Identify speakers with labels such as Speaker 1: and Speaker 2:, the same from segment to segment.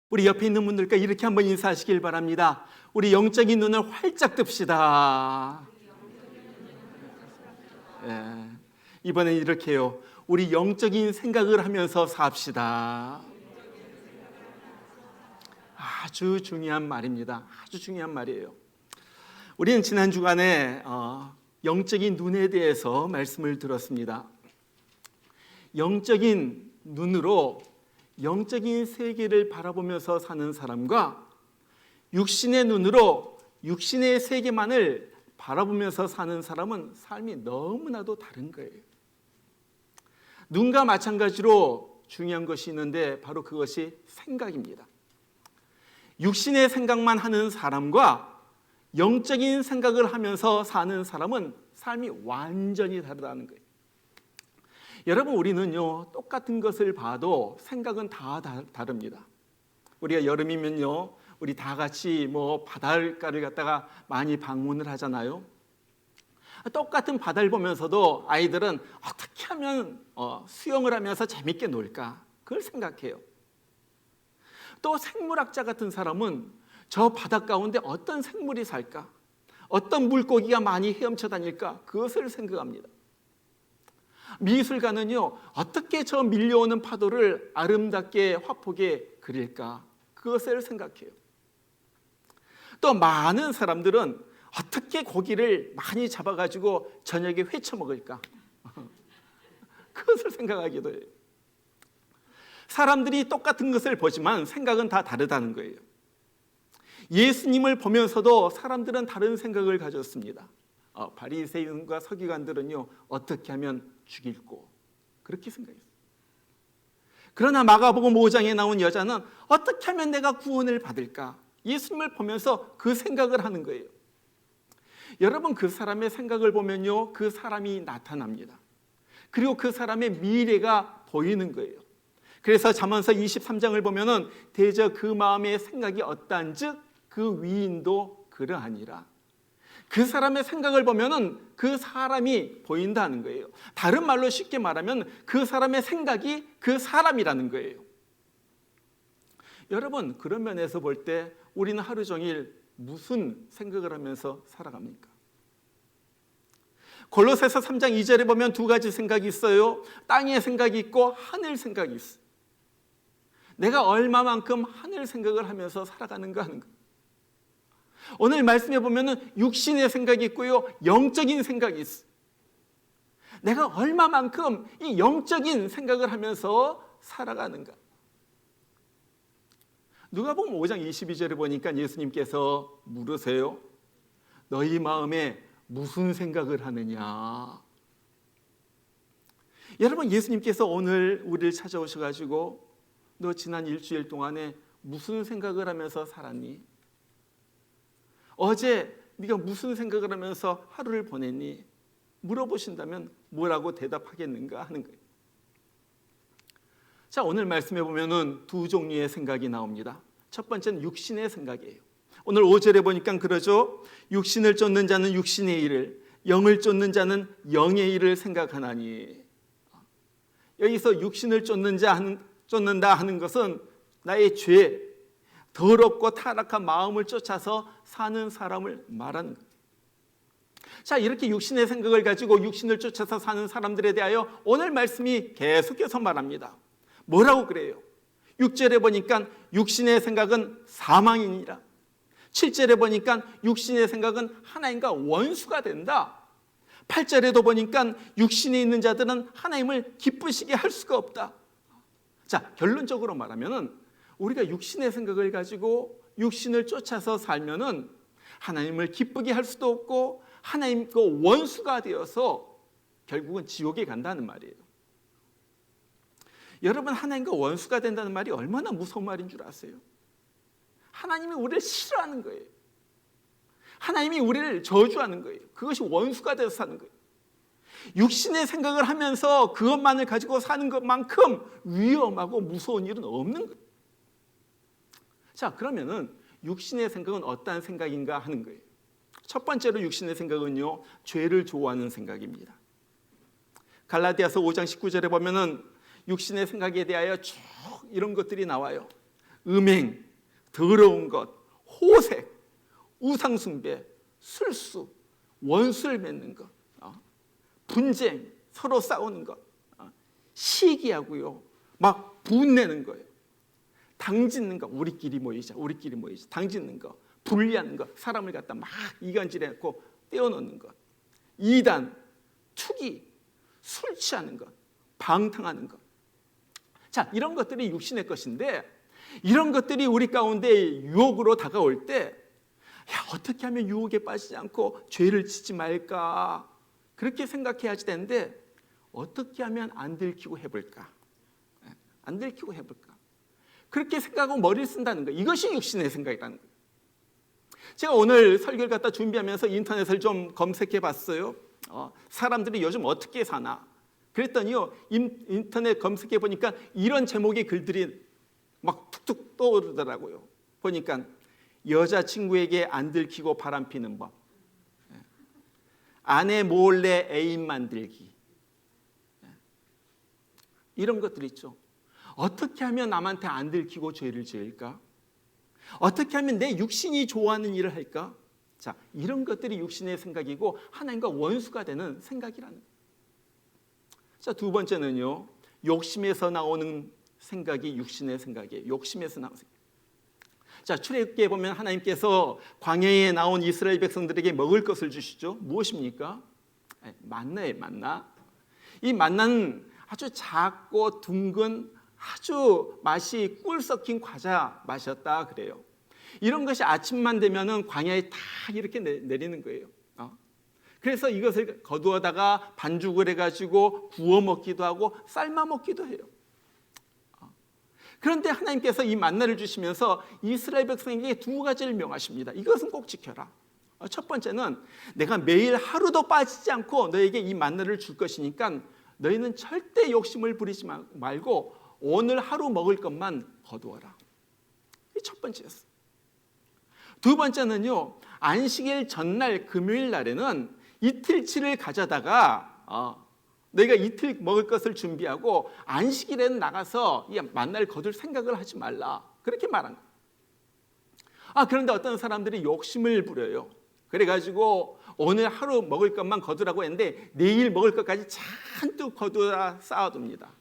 Speaker 1: 우리 옆에 있는 분들과 이렇게 한번 인사하시길 바랍니다. 우리 영적인 눈을 활짝 뜹시다. 예. 이번엔 이렇게 해요. 우리 영적인 생각을 하면서 삽시다. 아주 중요한 말입니다. 아주 중요한 말이에요. 우리는 지난 주간에 영적인 눈에 대해서 말씀을 들었습니다. 영적인 눈으로 영적인 세계를 바라보면서 사는 사람과 육신의 눈으로 육신의 세계만을 바라보면서 사는 사람은 삶이 너무나도 다른 거예요. 눈과 마찬가지로 중요한 것이 있는데 바로 그것이 생각입니다. 육신의 생각만 하는 사람과 영적인 생각을 하면서 사는 사람은 삶이 완전히 다르다는 거예요. 여러분, 우리는요 똑같은 것을 봐도 생각은 다 다릅니다. 우리가 여름이면요 우리 다 같이 바닷가를 갖다가 많이 방문을 하잖아요. 똑같은 바다를 보면서도 아이들은 어떻게 하면 수영을 하면서 재밌게 놀까 그걸 생각해요. 또 생물학자 같은 사람은 저 바다 가운데 어떤 생물이 살까, 어떤 물고기가 많이 헤엄쳐 다닐까 그것을 생각합니다. 미술가는요 어떻게 저 밀려오는 파도를 아름답게 화폭에 그릴까 그것을 생각해요. 또 많은 사람들은 어떻게 고기를 많이 잡아가지고 저녁에 회쳐 먹을까 그것을 생각하기도 해요. 사람들이 똑같은 것을 보지만 생각은 다 다르다는 거예요. 예수님을 보면서도 사람들은 다른 생각을 가졌습니다. 바리새인과 서기관들은요 어떻게 하면 죽일고 그렇게 생각했어요. 그러나 마가복음 5장에 나온 여자는 어떻게 하면 내가 구원을 받을까 예수님을 보면서 그 생각을 하는 거예요. 여러분, 그 사람의 생각을 보면요 그 사람이 나타납니다. 그리고 그 사람의 미래가 보이는 거예요. 그래서 잠언서 23장을 보면은 대저 그 마음의 생각이 어떠한즉 그 위인도 그러하니라. 그 사람의 생각을 보면은 그 사람이 보인다는 거예요. 다른 말로 쉽게 말하면 그 사람의 생각이 그 사람이라는 거예요. 여러분, 그런 면에서 볼 때 우리는 하루 종일 무슨 생각을 하면서 살아갑니까? 골로새서 3장 2절에 보면 두 가지 생각이 있어요. 땅의 생각이 있고 하늘 생각이 있어요. 내가 얼마만큼 하늘 생각을 하면서 살아가는가 하는 거예요. 오늘 말씀해 보면은 육신의 생각이 있고요 영적인 생각이 있어요. 내가 얼마만큼 이 영적인 생각을 하면서 살아가는가. 누가복음 5장 22절에 보니까 예수님께서 물으세요. 너희 마음에 무슨 생각을 하느냐. 여러분, 예수님께서 오늘 우리를 찾아오셔가지고 너 지난 일주일 동안에 무슨 생각을 하면서 살았니? 어제 네가 무슨 생각을 하면서 하루를 보냈니? 물어보신다면 뭐라고 대답하겠는가 하는 거예요. 자, 오늘 말씀해 보면은 두 종류의 생각이 나옵니다. 첫 번째는 육신의 생각이에요. 오늘 5절에 보니까 그러죠. 육신을 쫓는 자는 육신의 일을, 영을 쫓는 자는 영의 일을 생각하나니. 여기서 육신을 쫓는다 하는 것은 나의 죄, 더럽고 타락한 마음을 쫓아서 사는 사람을 말하는 거예요. 자, 이렇게 육신의 생각을 가지고 육신을 쫓아서 사는 사람들에 대하여 오늘 말씀이 계속해서 말합니다. 뭐라고 그래요? 6절에 보니까 육신의 생각은 사망이니라. 7절에 보니까 육신의 생각은 하나님과 원수가 된다. 8절에도 보니까 육신에 있는 자들은 하나님을 기쁘시게 할 수가 없다. 자, 결론적으로 말하면은 우리가 육신의 생각을 가지고 육신을 쫓아서 살면은 하나님을 기쁘게 할 수도 없고 하나님과 원수가 되어서 결국은 지옥에 간다는 말이에요. 여러분, 하나님과 원수가 된다는 말이 얼마나 무서운 말인 줄 아세요? 하나님이 우리를 싫어하는 거예요. 하나님이 우리를 저주하는 거예요. 그것이 원수가 되어서 사는 거예요. 육신의 생각을 하면서 그것만을 가지고 사는 것만큼 위험하고 무서운 일은 없는 거예요. 자, 그러면은 육신의 생각은 어떠한 생각인가 하는 거예요. 첫 번째로 육신의 생각은요, 죄를 좋아하는 생각입니다. 갈라디아서 5장 19절에 보면은 육신의 생각에 대하여 쭉 이런 것들이 나와요. 음행, 더러운 것, 호색, 우상숭배, 술수, 원수를 맺는 것, 분쟁, 서로 싸우는 것, 시기하고요, 막 분내는 거예요. 당짓는 거, 우리끼리 모이자, 당짓는 거, 분리하는 거, 사람을 갖다 막 이간질해놓고 떼어놓는 것, 이단, 투기, 술 취하는 것, 방탕하는 것. 자, 이런 것들이 육신의 것인데, 이런 것들이 우리 가운데 유혹으로 다가올 때, 어떻게 하면 유혹에 빠지지 않고 죄를 짓지 말까, 그렇게 생각해야지 되는데, 어떻게 하면 안 들키고 해볼까? 안 들키고 해볼까? 그렇게 생각하고 머리를 쓴다는 거예요. 이것이 육신의 생각이라는 거예요. 제가 오늘 설교를 갖다 준비하면서 인터넷을 좀 검색해 봤어요. 사람들이 요즘 어떻게 사나? 그랬더니요, 인터넷 검색해 보니까 이런 제목의 글들이 막 툭툭 떠오르더라고요. 보니까 여자친구에게 안 들키고 바람 피는 법, 아내 몰래 애인 만들기, 이런 것들 있죠. 어떻게 하면 남한테 안 들키고 죄를 지을까? 어떻게 하면 내 육신이 좋아하는 일을 할까? 자, 이런 것들이 육신의 생각이고 하나님과 원수가 되는 생각이라는 거예요. 자, 두 번째는요, 욕심에서 나오는 생각이 육신의 생각이에요. 욕심에서 나오는 생각. 자, 출애굽기에 보면 하나님께서 광야에 나온 이스라엘 백성들에게 먹을 것을 주시죠. 무엇입니까? 만나예요, 만나. 이 만나는 아주 작고 둥근 아주 맛이 꿀 섞인 과자 맛이었다 그래요. 이런 것이 아침만 되면은 광야에 다 이렇게 내리는 거예요. 그래서 이것을 거두어다가 반죽을 해가지고 구워 먹기도 하고 삶아 먹기도 해요. 그런데 하나님께서 이 만나를 주시면서 이스라엘 백성에게 두 가지를 명하십니다. 이것은 꼭 지켜라. 첫 번째는 내가 매일 하루도 빠지지 않고 너에게 이 만나를 줄 것이니까 너희는 절대 욕심을 부리지 말고 오늘 하루 먹을 것만 거두어라. 이게 첫 번째였어요. 두 번째는요, 안식일 전날 금요일 날에는 이틀치를 가져다가 너희가 이틀 먹을 것을 준비하고 안식일에는 나가서 이 만나를 거둘 생각을 하지 말라. 그렇게 말한 거예요. 그런데 어떤 사람들이 욕심을 부려요. 그래가지고 오늘 하루 먹을 것만 거두라고 했는데 내일 먹을 것까지 잔뜩 거두어 쌓아둡니다.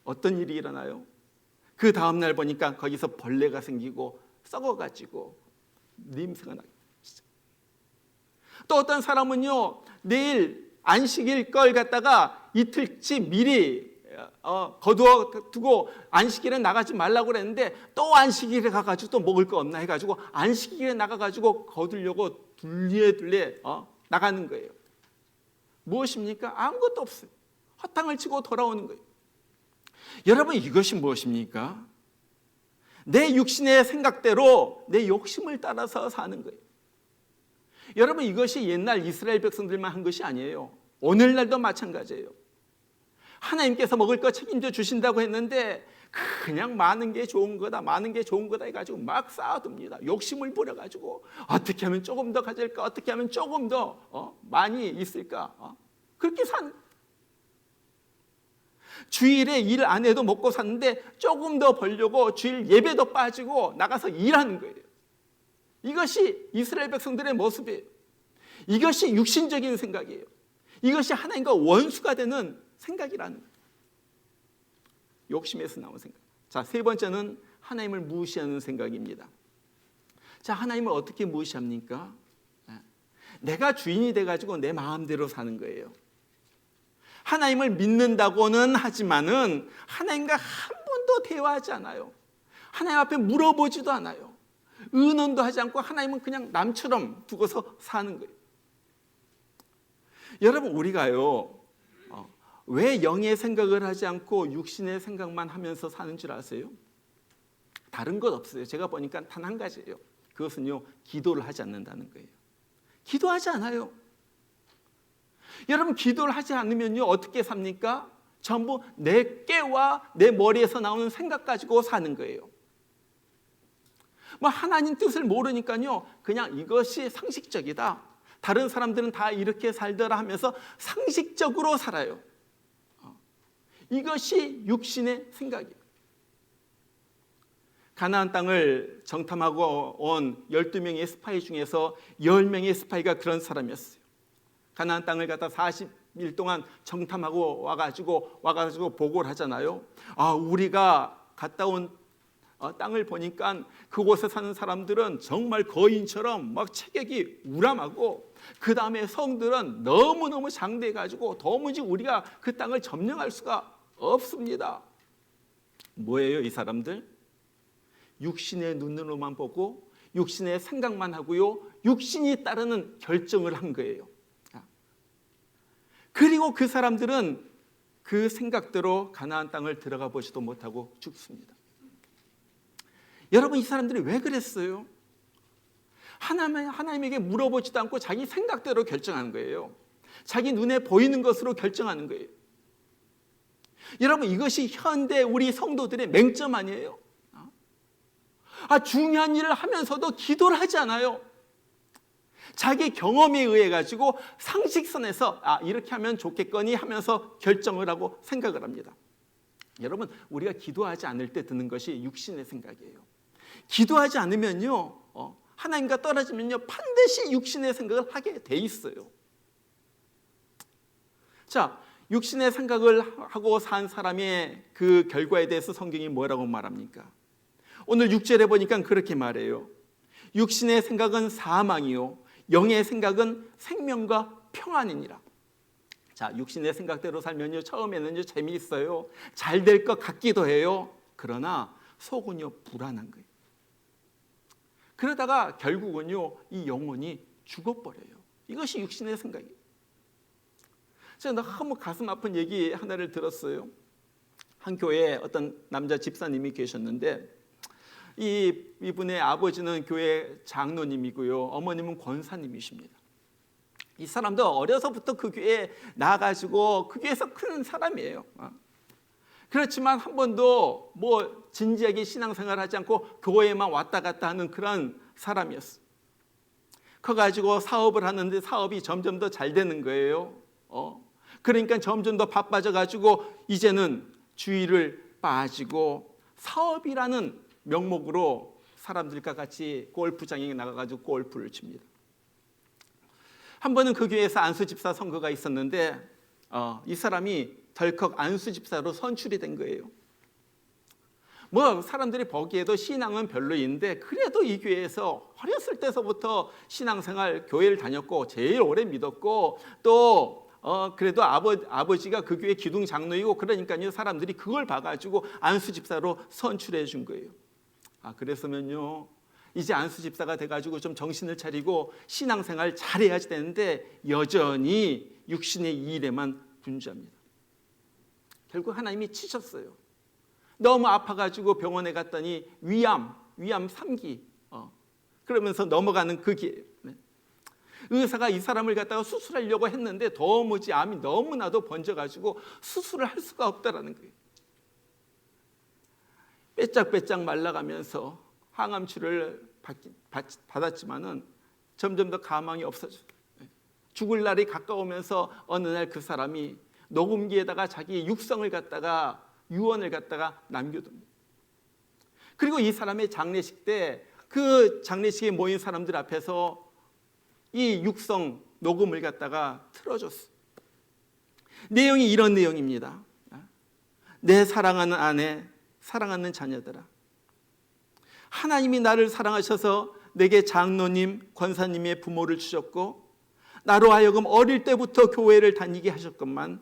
Speaker 1: 어떤 일이 일어나요? 그 다음날 보니까 거기서 벌레가 생기고 썩어가지고 냄새가 나요. 또 어떤 사람은요, 내일 안식일 걸 갖다가 이틀치 미리 거두어 두고 안식일에 나가지 말라고 그랬는데 또 안식일에 가가지고 또 먹을 거 없나 해가지고 안식일에 나가가지고 거두려고 둘레 나가는 거예요. 무엇입니까? 아무것도 없어요. 허탕을 치고 돌아오는 거예요. 여러분, 이것이 무엇입니까? 내 육신의 생각대로 내 욕심을 따라서 사는 거예요. 여러분, 이것이 옛날 이스라엘 백성들만 한 것이 아니에요. 오늘날도 마찬가지예요. 하나님께서 먹을 거 책임져 주신다고 했는데 그냥 많은 게 좋은 거다, 많은 게 좋은 거다 해가지고 막 쌓아둡니다. 욕심을 부려가지고 어떻게 하면 조금 더 가질까, 어떻게 하면 조금 더 많이 있을까, 그렇게 산. 주일에 일 안 해도 먹고 샀는데 조금 더 벌려고 주일 예배도 빠지고 나가서 일하는 거예요. 이것이 이스라엘 백성들의 모습이에요. 이것이 육신적인 생각이에요. 이것이 하나님과 원수가 되는 생각이라는 거예요. 욕심에서 나온 생각. 자, 세 번째는 하나님을 무시하는 생각입니다. 자, 하나님을 어떻게 무시합니까? 내가 주인이 돼가지고 내 마음대로 사는 거예요. 하나님을 믿는다고는 하지만은 하나님과 한 번도 대화하지 않아요. 하나님 앞에 물어보지도 않아요. 의논도 하지 않고 하나님은 그냥 남처럼 두고서 사는 거예요. 여러분, 우리가요, 왜 영의 생각을 하지 않고 육신의 생각만 하면서 사는 줄 아세요? 다른 것 없어요. 제가 보니까 단 한 가지예요. 그것은요, 기도를 하지 않는다는 거예요. 기도하지 않아요. 여러분, 기도를 하지 않으면요, 어떻게 삽니까? 전부 내 깨와 내 머리에서 나오는 생각 가지고 사는 거예요. 뭐 하나님 뜻을 모르니까요, 그냥 이것이 상식적이다, 다른 사람들은 다 이렇게 살더라 하면서 상식적으로 살아요. 이것이 육신의 생각이에요. 가나안 땅을 정탐하고 온 12명의 스파이 중에서 10명의 스파이가 그런 사람이었어요. 가나안 땅을 갖다 40일 동안 정탐하고 와가지고 보고를 하잖아요. 우리가 갔다 온 땅을 보니까 그곳에 사는 사람들은 정말 거인처럼 막 체격이 우람하고, 그 다음에 성들은 너무너무 장대해가지고 도무지 우리가 그 땅을 점령할 수가 없습니다. 뭐예요, 이 사람들? 육신의 눈으로만 보고 육신의 생각만 하고요, 육신이 따르는 결정을 한 거예요. 그리고 그 사람들은 그 생각대로 가나안 땅을 들어가 보지도 못하고 죽습니다. 여러분, 이 사람들이 왜 그랬어요? 하나님에게 물어보지도 않고 자기 생각대로 결정하는 거예요. 자기 눈에 보이는 것으로 결정하는 거예요. 여러분, 이것이 현대 우리 성도들의 맹점 아니에요? 중요한 일을 하면서도 기도를 하지 않아요. 자기 경험에 의해 가지고 상식선에서 이렇게 하면 좋겠거니 하면서 결정을 하고 생각을 합니다. 여러분, 우리가 기도하지 않을 때 드는 것이 육신의 생각이에요. 기도하지 않으면요, 하나님과 떨어지면요, 반드시 육신의 생각을 하게 돼 있어요. 자, 육신의 생각을 하고 산 사람의 그 결과에 대해서 성경이 뭐라고 말합니까? 오늘 6절에 보니까 그렇게 말해요. 육신의 생각은 사망이요, 영의 생각은 생명과 평안이니라. 자, 육신의 생각대로 살면요, 처음에는요 재미있어요. 잘 될 것 같기도 해요. 그러나 속은요 불안한 거예요. 그러다가 결국은요 이 영혼이 죽어버려요. 이것이 육신의 생각이에요. 제가 너무 가슴 아픈 얘기 하나를 들었어요. 한 교회에 어떤 남자 집사님이 계셨는데, 이분의 아버지는 교회 장로님이고요, 어머님은 권사님이십니다. 이 사람도 어려서부터 그 교회에 나가지고 그 교회에서 큰 사람이에요. 그렇지만 한 번도 진지하게 신앙생활을 하지 않고 교회에만 왔다 갔다 하는 그런 사람이었어요. 커가지고 사업을 하는데 사업이 점점 더 잘 되는 거예요. 그러니까 점점 더 바빠져가지고 이제는 주의를 빠지고 사업이라는 명목으로 사람들과 같이 골프장에 나가가지고 골프를 칩니다. 한 번은 그 교회에서 안수집사 선거가 있었는데 이 사람이 덜컥 안수집사로 선출이 된 거예요. 사람들이 보기에도 신앙은 별로인데, 그래도 이 교회에서 어렸을 때서부터 신앙생활 교회를 다녔고 제일 오래 믿었고, 또 그래도 아버지가 그 교회 기둥 장로이고, 그러니까요 사람들이 그걸 봐가지고 안수집사로 선출해 준 거예요. 그랬으면요 이제 안수집사가 돼가지고 좀 정신을 차리고 신앙생활 잘해야지 되는데 여전히 육신의 일에만 분주합니다. 결국 하나님이 치셨어요. 너무 아파가지고 병원에 갔더니 위암 3기 그러면서 넘어가는 그 길. 의사가 이 사람을 갖다가 수술하려고 했는데 도무지 암이 너무나도 번져가지고 수술을 할 수가 없다라는 거예요. 빼짝빼짝 말라가면서 항암 치료를 받았지만은 점점 더 가망이 없어져요. 죽을 날이 가까우면서 어느 날 그 사람이 녹음기에다가 자기 육성을 갖다가 유언을 갖다가 남겨둡니다. 그리고 이 사람의 장례식 때 그 장례식에 모인 사람들 앞에서 이 육성 녹음을 갖다가 틀어줬어요. 내용이 이런 내용입니다. 내 사랑하는 아내, 사랑하는 자녀들아, 하나님이 나를 사랑하셔서 내게 장로님, 권사님의 부모를 주셨고 나로 하여금 어릴 때부터 교회를 다니게 하셨건만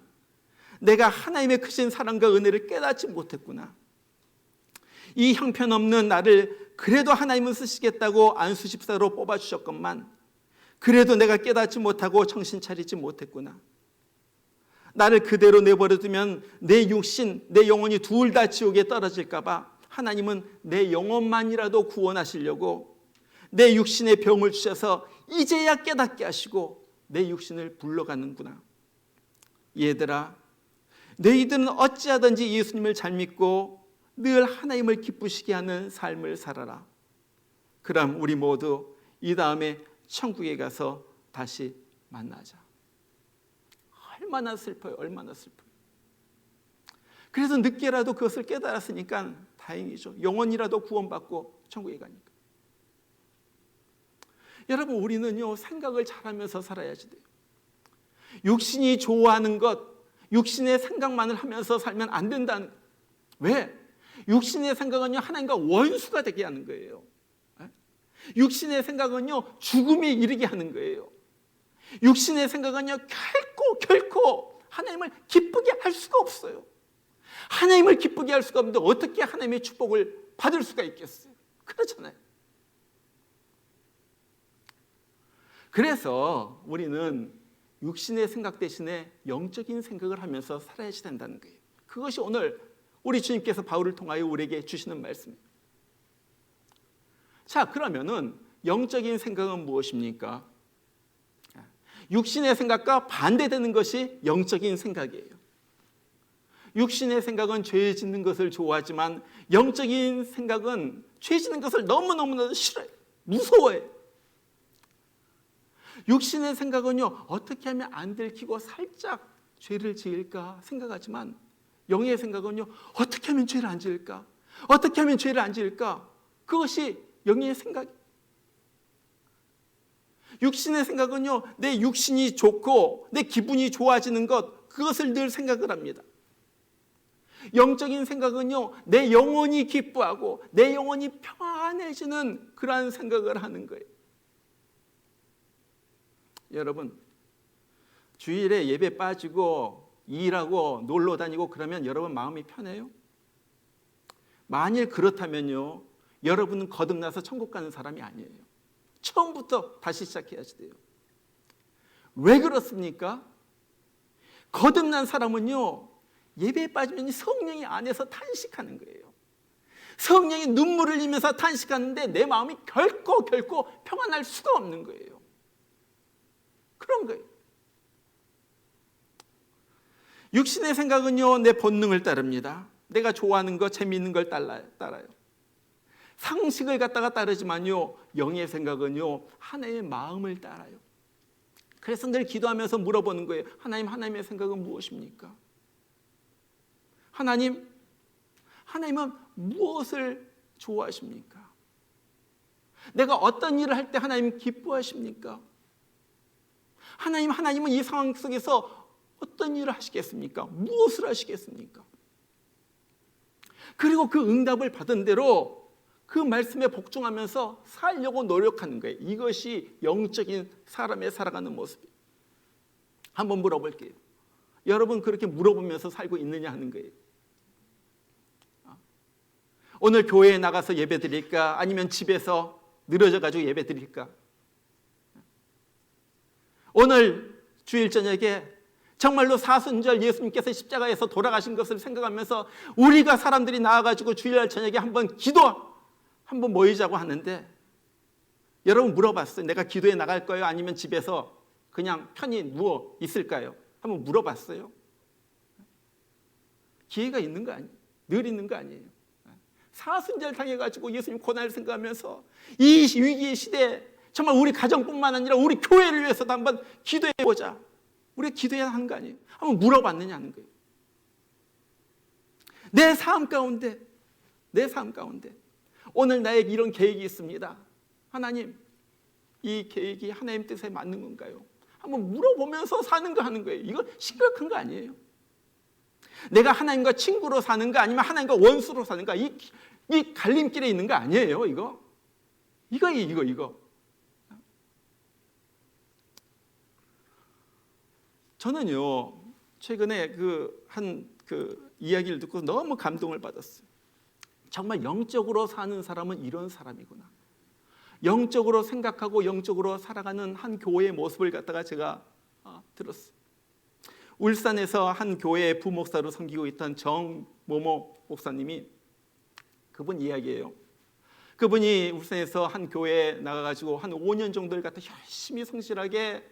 Speaker 1: 내가 하나님의 크신 사랑과 은혜를 깨닫지 못했구나. 이 형편없는 나를 그래도 하나님은 쓰시겠다고 안수집사로 뽑아주셨건만 그래도 내가 깨닫지 못하고 정신 차리지 못했구나. 나를 그대로 내버려두면 내 육신, 내 영혼이 둘 다 지옥에 떨어질까 봐 하나님은 내 영혼만이라도 구원하시려고 내 육신의 병을 주셔서 이제야 깨닫게 하시고 내 육신을 불러가는구나. 얘들아, 너희들은 어찌하든지 예수님을 잘 믿고 늘 하나님을 기쁘시게 하는 삶을 살아라. 그럼 우리 모두 이 다음에 천국에 가서 다시 만나자. 얼마나 슬퍼요, 얼마나 슬퍼요. 그래서 늦게라도 그것을 깨달았으니까 다행이죠. 영혼이라도 구원받고 천국에 가니까. 여러분, 우리는요, 생각을 잘하면서 살아야지 돼요. 육신이 좋아하는 것, 육신의 생각만을 하면서 살면 안 된다는. 왜? 육신의 생각은요, 하나님과 원수가 되게 하는 거예요. 육신의 생각은요, 죽음에 이르게 하는 거예요. 육신의 생각은요, 결코 하나님을 기쁘게 할 수가 없어요. 하나님을 기쁘게 할 수가 없는데 어떻게 하나님의 축복을 받을 수가 있겠어요? 그렇잖아요. 그래서 우리는 육신의 생각 대신에 영적인 생각을 하면서 살아야지 된다는 거예요. 그것이 오늘 우리 주님께서 바울을 통하여 우리에게 주시는 말씀이에요. 자, 그러면은 영적인 생각은 무엇입니까? 육신의 생각과 반대되는 것이 영적인 생각이에요. 육신의 생각은 죄 짓는 것을 좋아하지만 영적인 생각은 죄 짓는 것을 너무너무나 싫어해요. 무서워해요. 육신의 생각은요, 어떻게 하면 안 들키고 살짝 죄를 지을까 생각하지만 영의 생각은요, 어떻게 하면 죄를 안 지을까? 어떻게 하면 죄를 안 지을까? 그것이 영의 생각이에요. 육신의 생각은요, 내 육신이 좋고 내 기분이 좋아지는 것, 그것을 늘 생각을 합니다. 영적인 생각은요, 내 영혼이 기뻐하고 내 영혼이 평안해지는 그러한 생각을 하는 거예요. 여러분, 주일에 예배 빠지고 일하고 놀러 다니고 그러면 여러분 마음이 편해요? 만일 그렇다면요, 여러분은 거듭나서 천국 가는 사람이 아니에요. 처음부터 다시 시작해야지 돼요. 왜 그렇습니까? 거듭난 사람은요, 예배에 빠지면 성령이 안에서 탄식하는 거예요. 성령이 눈물을 흘리면서 탄식하는데 내 마음이 결코 평안할 수가 없는 거예요. 그런 거예요. 육신의 생각은요, 내 본능을 따릅니다. 내가 좋아하는 거, 재미있는 걸 따라요. 상식을 갖다가 따르지만요, 영의 생각은요, 하나님의 마음을 따라요. 그래서 늘 기도하면서 물어보는 거예요. 하나님의 생각은 무엇입니까? 하나님은 무엇을 좋아하십니까? 내가 어떤 일을 할 때 하나님 기뻐하십니까? 하나님은 이 상황 속에서 어떤 일을 하시겠습니까? 무엇을 하시겠습니까? 그리고 그 응답을 받은 대로 그 말씀에 복종하면서 살려고 노력하는 거예요. 이것이 영적인 사람의 살아가는 모습이에요. 한번 물어볼게요. 여러분 그렇게 물어보면서 살고 있느냐 하는 거예요. 오늘 교회에 나가서 예배 드릴까? 아니면 집에서 늘어져 가지고 예배 드릴까? 오늘 주일 저녁에 정말로 사순절 예수님께서 십자가에서 돌아가신 것을 생각하면서 우리가 사람들이 나와가지고 주일날 저녁에 한번 모이자고 하는데, 여러분 물어봤어요. 내가 기도에 나갈 거예요? 아니면 집에서 그냥 편히 누워 있을까요? 한번 물어봤어요. 기회가 있는 거 아니에요? 늘 있는 거 아니에요? 사순절 당해가지고 예수님 고난을 생각하면서 이 위기의 시대에 정말 우리 가정뿐만 아니라 우리 교회를 위해서도 한번 기도해보자. 우리가 기도해야 하는 거 아니에요? 한번 물어봤느냐 하는 거예요. 내 삶 가운데 오늘 나에게 이런 계획이 있습니다. 하나님, 이 계획이 하나님 뜻에 맞는 건가요? 한번 물어보면서 사는 거 하는 거예요. 이거 심각한 거 아니에요? 내가 하나님과 친구로 사는가 아니면 하나님과 원수로 사는가, 이 갈림길에 있는 거 아니에요. 이거. 저는요, 최근에 한 이야기를 듣고 너무 감동을 받았어요. 정말 영적으로 사는 사람은 이런 사람이구나. 영적으로 생각하고 영적으로 살아가는 한 교회의 모습을 갖다가 제가 들었어요. 울산에서 한 교회의 부목사로 섬기고 있던 정모모 목사님이, 그분 이야기예요. 그분이 울산에서 한 교회에 나가가지고 한 5년 정도를 갖다 열심히 성실하게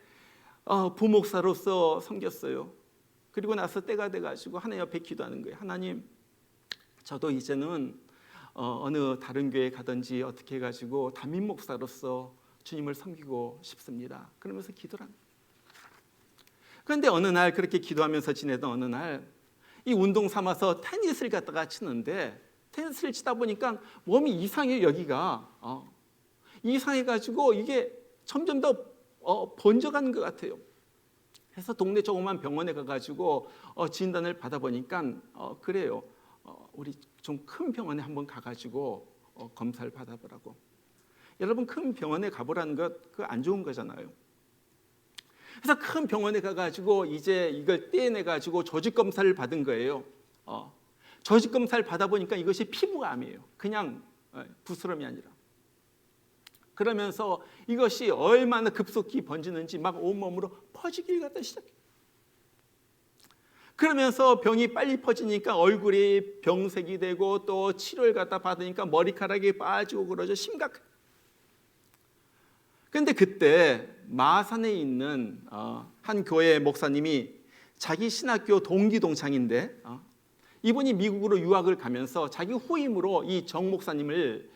Speaker 1: 부목사로서 섬겼어요. 그리고 나서 때가 돼가지고 하나님 옆에 기도하는 거예요. 하나님, 저도 이제는 어느 다른 교회 가든지 어떻게 해가지고 담임 목사로서 주님을 섬기고 싶습니다. 그러면서 기도를 합니다. 그런데 어느 날 그렇게 기도하면서 지내던 어느 날 이 운동 삼아서 테니스를 갖다가 치는데 테니스를 치다 보니까 몸이 이상해요. 여기가 이상해가지고 이게 점점 더 번져가는 것 같아요. 그래서 동네 조그만 병원에 가가지고 진단을 받아보니까 그래요. 우리 좀 큰 병원에 한번 가가지고 검사를 받아보라고. 여러분, 큰 병원에 가보라는 것 그거 안 좋은 거잖아요. 그래서 큰 병원에 가가지고 이제 이걸 떼내가지고 조직 검사를 받은 거예요. 조직 검사를 받아보니까 이것이 피부암이에요. 그냥 부스럼이 아니라. 그러면서 이것이 얼마나 급속히 번지는지 막 온몸으로 퍼지기를 갖다 시작해요. 그러면서 병이 빨리 퍼지니까 얼굴이 병색이 되고 또 치료를 갖다 받으니까 머리카락이 빠지고 그러죠. 심각해. 그런데 그때 마산에 있는 한 교회 목사님이 자기 신학교 동기 동창인데 이분이 미국으로 유학을 가면서 자기 후임으로 이 정 목사님을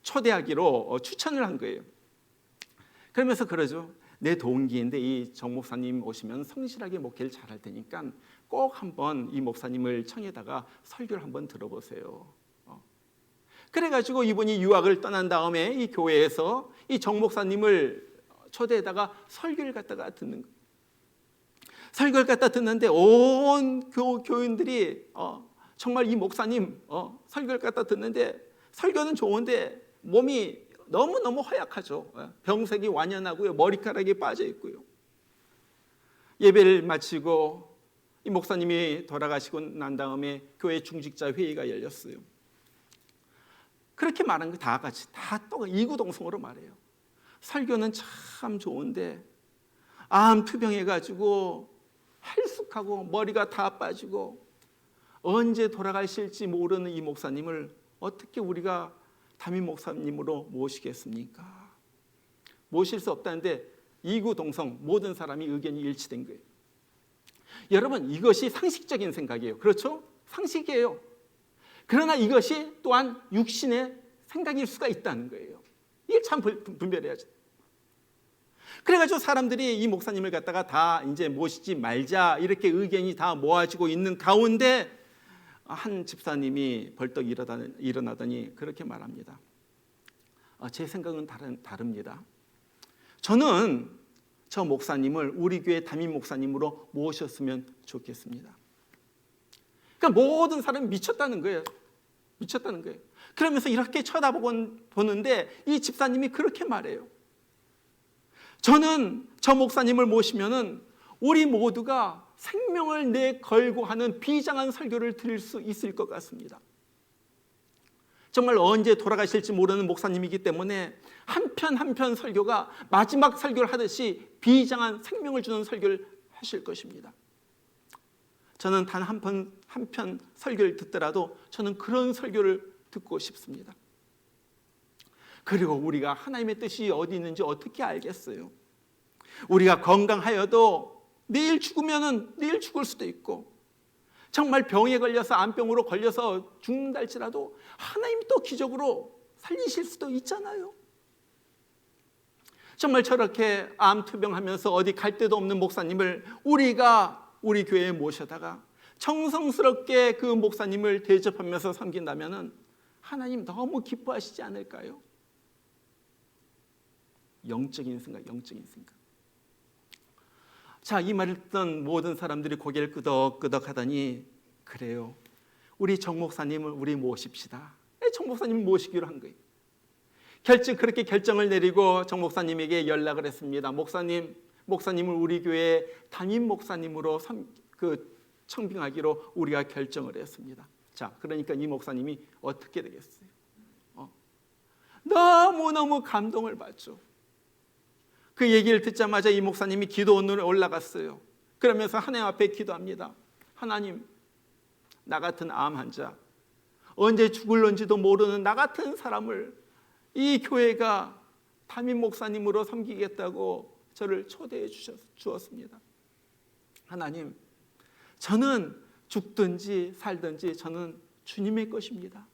Speaker 1: 초대하기로 추천을 한 거예요. 그러면서 그러죠. 내 동기인데 이 정 목사님 오시면 성실하게 목회를 잘할 테니까 꼭 한번 이 목사님을 청에다가 설교를 한번 들어보세요. 그래가지고 이분이 유학을 떠난 다음에 이 교회에서 이 정 목사님을 초대에다가 설교를 갖다가 듣는 거예요. 설교를 갖다 듣는데 온 교인들이 정말 이 목사님 설교를 갖다 듣는데 설교는 좋은데 몸이 너무너무 허약하죠. 병색이 완연하고요. 머리카락이 빠져 있고요. 예배를 마치고 이 목사님이 돌아가시고 난 다음에 교회 중직자 회의가 열렸어요. 그렇게 말한 거 다 같이 다 또 이구동성으로 말해요. 설교는 참 좋은데 암 투병해가지고 헬쑥하고 머리가 다 빠지고 언제 돌아가실지 모르는 이 목사님을 어떻게 우리가 담임 목사님으로 모시겠습니까? 모실 수 없다는데 이구동성 모든 사람이 의견이 일치된 거예요. 여러분, 이것이 상식적인 생각이에요. 그렇죠? 상식이에요. 그러나 이것이 또한 육신의 생각일 수가 있다는 거예요. 이게 참 분별해야죠. 그래가지고 사람들이 이 목사님을 갖다가 다 이제 모시지 말자 이렇게 의견이 다 모아지고 있는 가운데 한 집사님이 벌떡 일어나더니 그렇게 말합니다. 제 생각은 다릅니다. 저는 저 목사님을 우리 교회 담임 목사님으로 모셨으면 좋겠습니다. 그러니까 모든 사람이 미쳤다는 거예요. 미쳤다는 거예요. 그러면서 이렇게 쳐다보는데 이 집사님이 그렇게 말해요. 저는 저 목사님을 모시면은 우리 모두가 생명을 내걸고 하는 비장한 설교를 드릴 수 있을 것 같습니다. 정말 언제 돌아가실지 모르는 목사님이기 때문에 한 편 한 편 설교가 마지막 설교를 하듯이 비장한 생명을 주는 설교를 하실 것입니다. 저는 단 한 편 설교를 듣더라도 저는 그런 설교를 듣고 싶습니다. 그리고 우리가 하나님의 뜻이 어디 있는지 어떻게 알겠어요? 우리가 건강하여도 내일 죽으면은 내일 죽을 수도 있고 정말 병에 걸려서 암병으로 걸려서 죽는다 할지라도 하나님이 또 기적으로 살리실 수도 있잖아요. 정말 저렇게 암 투병하면서 어디 갈 데도 없는 목사님을 우리가 우리 교회에 모셔다가 정성스럽게 그 목사님을 대접하면서 섬긴다면은 하나님 너무 기뻐하시지 않을까요? 영적인 생각. 자, 이 말을 듣던 모든 사람들이 고개를 끄덕끄덕 하더니 그래요. 우리 정 목사님을 우리 모십시다. 정 목사님을 모시기로 한 거예요. 그렇게 결정을 내리고 정 목사님에게 연락을 했습니다. 목사님을 우리 교회 담임 목사님으로 청빙하기로 우리가 결정을 했습니다. 자, 그러니까 이 목사님이 어떻게 되겠어요? 너무너무 감동을 받죠. 그 얘기를 듣자마자 이 목사님이 기도원으로 올라갔어요. 그러면서 하나님 앞에 기도합니다. 하나님, 나 같은 암 환자, 언제 죽을런지도 모르는 나 같은 사람을 이 교회가 담임 목사님으로 섬기겠다고 저를 초대해 주었습니다. 하나님, 저는 죽든지 살든지 저는 주님의 것입니다.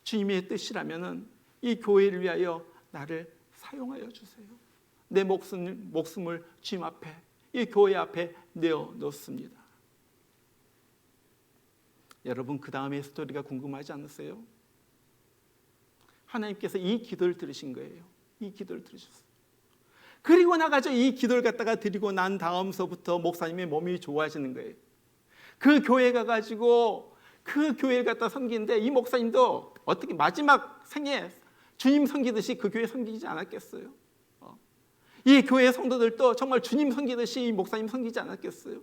Speaker 1: 주님의 뜻이라면 이 교회를 위하여 나를 사용하여 주세요. 내 목숨을 주님 앞에, 이 교회 앞에 내어놓습니다. 여러분 그 다음의 스토리가 궁금하지 않으세요? 하나님께서 이 기도를 들으신 거예요. 이 기도를 들으셨어요. 그리고 나가죠. 이 기도를 갖다가 드리고 난 다음서부터 목사님의 몸이 좋아지는 거예요. 그 교회 가가지고 그 교회를 갖다 섬기는데 이 목사님도 어떻게 마지막 생에 주님 섬기듯이 그 교회 섬기지 않았겠어요? 이 교회 성도들도 정말 주님 섬기듯이 이 목사님 섬기지 않았겠어요?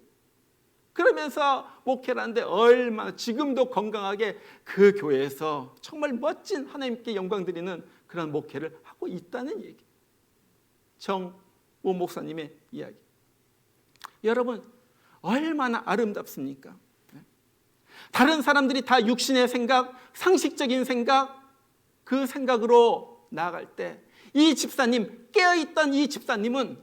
Speaker 1: 그러면서 목회를 하는데 얼마나 지금도 건강하게 그 교회에서 정말 멋진 하나님께 영광 드리는 그런 목회를 하고 있다는 얘기. 정모 목사님의 이야기. 여러분 얼마나 아름답습니까? 다른 사람들이 다 육신의 생각, 상식적인 생각, 그 생각으로 나아갈 때 이 집사님, 깨어있던 이 집사님은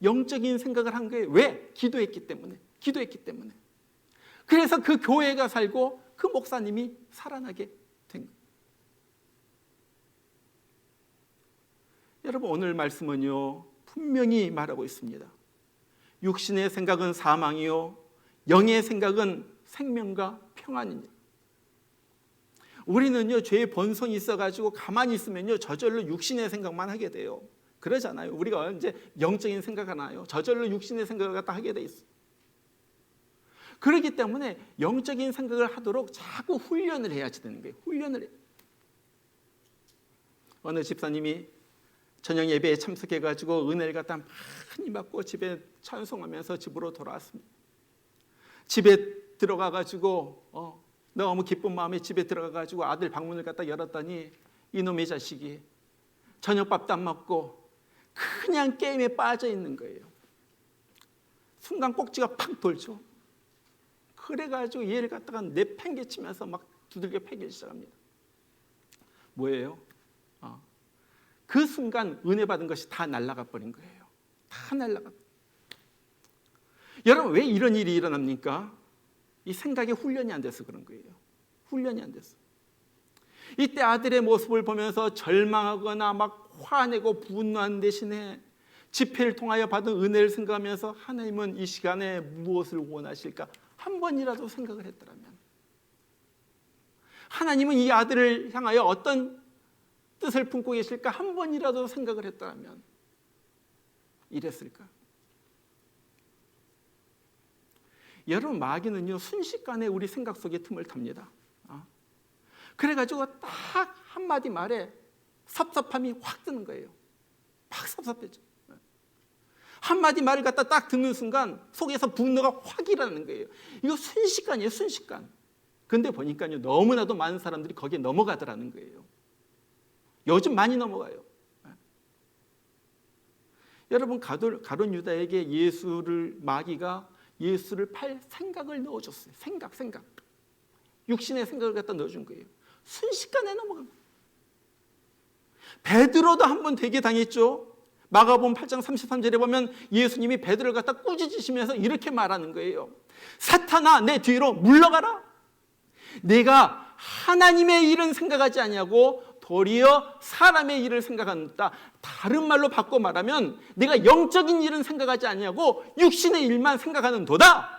Speaker 1: 영적인 생각을 한 거예요. 왜? 기도했기 때문에. 기도했기 때문에. 그래서 그 교회가 살고 그 목사님이 살아나게 된 거예요. 여러분 오늘 말씀은요 분명히 말하고 있습니다. 육신의 생각은 사망이요 영의 생각은 생명과 평안입니다. 우리는요 죄의 본성이 있어가지고 가만히 있으면요 저절로 육신의 생각만 하게 돼요. 그러잖아요. 우리가 언제 영적인 생각 하나요? 저절로 육신의 생각을 갖다 하게 돼 있어요. 그렇기 때문에 영적인 생각을 하도록 자꾸 훈련을 해야지 되는 거예요. 훈련을 해요. 어느 집사님이 저녁 예배에 참석해가지고 은혜를 갖다 많이 받고 집에 찬송하면서 집으로 돌아왔습니다. 집에 들어가가지고 너무 기쁜 마음에 집에 들어가가지고 아들 방문을 갖다 열었더니 이놈의 자식이 저녁밥도 안 먹고 그냥 게임에 빠져 있는 거예요. 순간 꼭지가 팍 돌죠. 그래가지고 얘를 갖다가 내팽개치면서 막 두들겨 패기 시작합니다. 뭐예요? 그 순간 은혜 받은 것이 다 날아가 버린 거예요. 다 날아가. 여러분 왜 이런 일이 일어납니까? 이 생각에 훈련이 안 돼서 그런 거예요. 훈련이 안 돼서. 이때 아들의 모습을 보면서 절망하거나 막 화내고 분노한 대신에 집회를 통하여 받은 은혜를 생각하면서 하나님은 이 시간에 무엇을 원하실까? 한 번이라도 생각을 했더라면, 하나님은 이 아들을 향하여 어떤 뜻을 품고 계실까? 한 번이라도 생각을 했더라면 이랬을까? 여러분 마귀는요 순식간에 우리 생각 속에 틈을 탑니다. 그래가지고 딱 한마디 말에 섭섭함이 확 드는 거예요. 막 섭섭해져. 한마디 말을 갖다 딱 듣는 순간 속에서 분노가 확 일어나는 거예요. 이거 순식간이에요. 순식간. 근데 보니까요 너무나도 많은 사람들이 거기에 넘어가더라는 거예요. 요즘 많이 넘어가요. 여러분 가룟 유다에게 마귀가 예수를 팔 생각을 넣어줬어요. 생각. 육신의 생각을 갖다 넣어준 거예요. 순식간에 넘어간 거예요. 베드로도 한 번 되게 당했죠. 마가복음 8장 33절에 보면 예수님이 베드로를 갖다 꾸짖으시면서 이렇게 말하는 거예요. 사탄아 내 뒤로 물러가라. 내가 하나님의 일은 생각하지 아니하고 도리어 사람의 일을 생각한다. 다른 말로 바꿔 말하면 내가 영적인 일은 생각하지 아니하고 육신의 일만 생각하는 도다.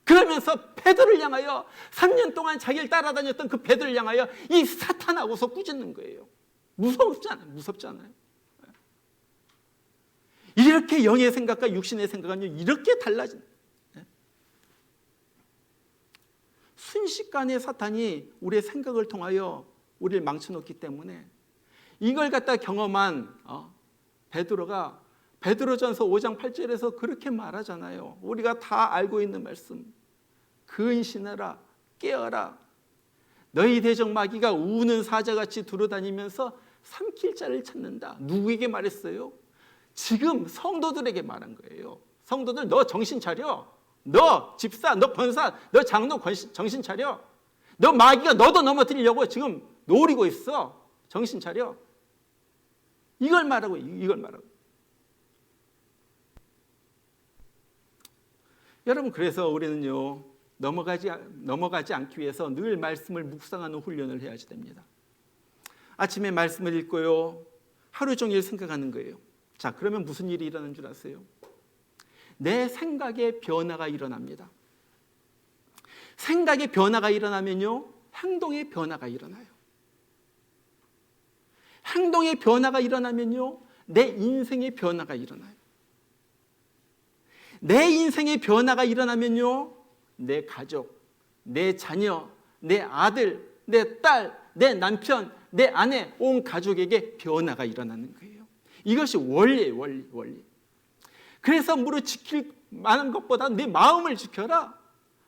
Speaker 1: 그러면서 베드로를 향하여 3년 동안 자기를 따라다녔던 그 베드로를 향하여 이 사탄하고서 꾸짖는 거예요. 무섭지 않아요? 이렇게 영의 생각과 육신의 생각은 이렇게 달라진 거예요. 순식간에 사탄이 우리의 생각을 통하여 우리를 망쳐놓기 때문에 이걸 갖다 경험한 베드로가 베드로전서 5장 8절에서 그렇게 말하잖아요. 우리가 다 알고 있는 말씀. 근신하라, 깨어라. 너희 대적 마귀가 우는 사자같이 두루다니면서 삼킬 자를 찾는다. 누구에게 말했어요? 지금 성도들에게 말한 거예요. 성도들 너 정신 차려. 너 집사, 너 권사, 너 장로 정신 차려. 너 마귀가 너도 넘어뜨리려고 지금 노리고 있어. 정신 차려. 이걸 말하고. 여러분 그래서 우리는요 넘어가지 않기 위해서 늘 말씀을 묵상하는 훈련을 해야지 됩니다. 아침에 말씀을 읽고요 하루 종일 생각하는 거예요. 자 그러면 무슨 일이 일어나는 줄 아세요? 내 생각에 변화가 일어납니다. 생각의 변화가 일어나면요, 행동의 변화가 일어나요. 행동의 변화가 일어나면요, 내 인생의 변화가 일어나요. 내 인생의 변화가 일어나면요, 내 가족, 내 자녀, 내 아들, 내 딸, 내 남편, 내 아내, 온 가족에게 변화가 일어나는 거예요. 이것이 원리예요, 원리. 그래서 무릇 지킬 만한 것보다 내 마음을 지켜라.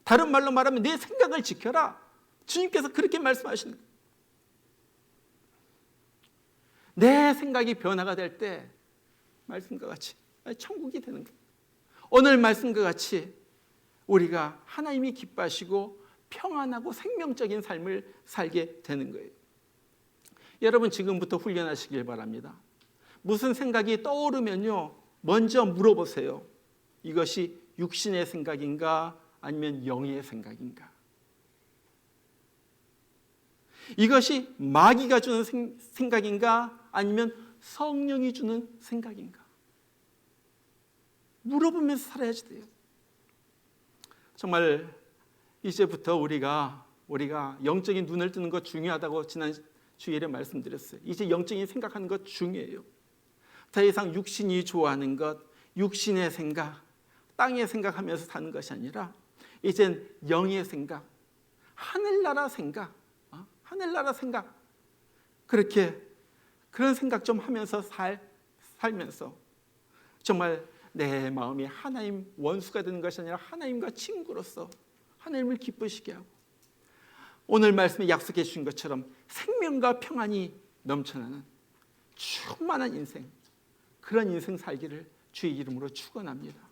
Speaker 1: 다른 말로 말하면 내 생각을 지켜라. 주님께서 그렇게 말씀하시는 거예요. 내 생각이 변화가 될 때 말씀과 같이 천국이 되는 거예요. 오늘 말씀과 같이 우리가 하나님이 기뻐하시고 평안하고 생명적인 삶을 살게 되는 거예요. 여러분, 지금부터 훈련하시길 바랍니다. 무슨 생각이 떠오르면요, 먼저 물어보세요. 이것이 육신의 생각인가 아니면 영의 생각인가? 이것이 마귀가 주는 생각인가 아니면 성령이 주는 생각인가? 물어보면서 살아야지 돼요. 정말 이제부터 우리가 영적인 눈을 뜨는 것 중요하다고 지난 주일에 말씀드렸어요. 이제 영적인 생각하는 것 중요해요. 더 이상 육신이 좋아하는 것, 육신의 생각, 땅의 생각하면서 사는 것이 아니라 이젠 영의 생각, 하늘나라 생각, 그런 생각 좀 하면서 살면서 정말 내 마음이 하나님 원수가 되는 것이 아니라 하나님과 친구로서 하나님을 기쁘시게 하고, 오늘 말씀에 약속해 주신 것처럼 생명과 평안이 넘쳐나는 충만한 인생, 그런 인생 살기를 주의 이름으로 축원합니다.